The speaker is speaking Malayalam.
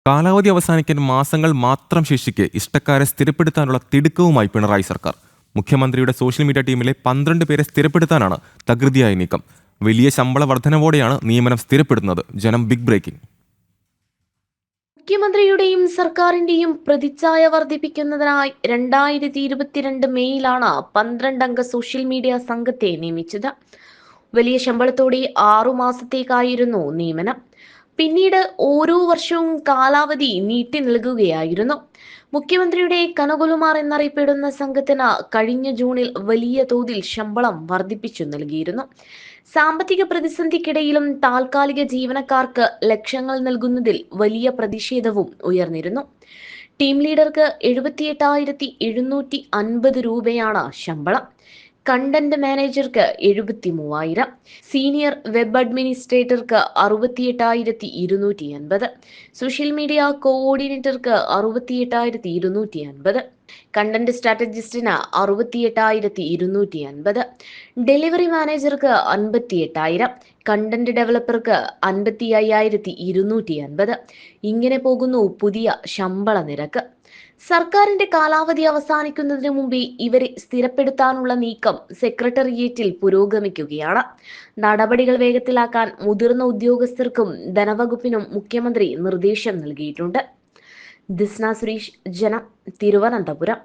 കാലാവധി അവസാനിക്കാൻ മാസങ്ങൾ മാത്രം ശേഷിക്കെ ഇഷ്ടക്കാരെ സ്ഥിരപ്പെടുത്താനുള്ള തിടുക്കവുമായി പിണറായി സർക്കാർ. മുഖ്യമന്ത്രിയുടെ സോഷ്യൽ മീഡിയ ടീമിലെ 12 പേരെ സ്ഥിരപ്പെടുത്താനാണ് തകൃതിയായ നീക്കം. വലിയ ശമ്പള വർധനവോടെയാണ് നിയമനം സ്ഥിരപ്പെടുന്നത്. ജനം ബിഗ് ബ്രേക്കിംഗ്. മുഖ്യമന്ത്രിയുടെയും സർക്കാരിന്റെയും പ്രതിച്ഛായ വർദ്ധിപ്പിക്കുന്നതിനായി 2022 മെയ്യിലാണ് 12 അംഗ സോഷ്യൽ മീഡിയ സംഘത്തെ നിയമിച്ചത്. വലിയ ശമ്പളത്തോടെ 6 മാസത്തേക്കായിരുന്നു നിയമനം. പിന്നീട് ഓരോ വർഷവും കാലാവധി നീട്ടി നൽകുകയായിരുന്നു. മുഖ്യമന്ത്രിയുടെ കനകുലുമാർ എന്നറിയപ്പെടുന്ന സംഘത്തിന് കഴിഞ്ഞ ജൂണിൽ വലിയ തോതിൽ ശമ്പളം വർദ്ധിപ്പിച്ചു നൽകിയിരുന്നു. സാമ്പത്തിക പ്രതിസന്ധിക്കിടയിലും താൽക്കാലിക ജീവനക്കാർക്ക് ലക്ഷങ്ങൾ നൽകുന്നതിൽ വലിയ പ്രതിഷേധവും ഉയർന്നിരുന്നു. ടീം ലീഡർക്ക് 78,750 രൂപയാണ് ശമ്പളം. കണ്ടന്റ് മാനേജർക്ക് 73,000, സീനിയർ വെബ് അഡ്മിനിസ്ട്രേറ്റർക്ക് 68,250, സോഷ്യൽ മീഡിയ കോഓർഡിനേറ്റർക്ക് 68,250, കണ്ടന്റ് സ്ട്രാറ്റജിസ്റ്റിന് 68,250, ഡെലിവറി മാനേജർക്ക് 58,000, കണ്ടന്റ് ഡെവലപ്പർക്ക് 55,250. ഇങ്ങനെ പോകുന്നു പുതിയ ശമ്പള നിരക്ക്. സർക്കാരിന്റെ കാലാവധി അവസാനിക്കുന്നതിന് മുമ്പേ ഇവരെ സ്ഥിരപ്പെടുത്താനുള്ള നീക്കം സെക്രട്ടേറിയറ്റിൽ പുരോഗമിക്കുകയാണ്. നടപടികൾ വേഗത്തിലാക്കാൻ മുതിർന്ന ഉദ്യോഗസ്ഥർക്കും ധനവകുപ്പിനും മുഖ്യമന്ത്രി നിർദ്ദേശം നൽകിയിട്ടുണ്ട്. ദിസ്ന സുരേഷ്, ജനം, തിരുവനന്തപുരം.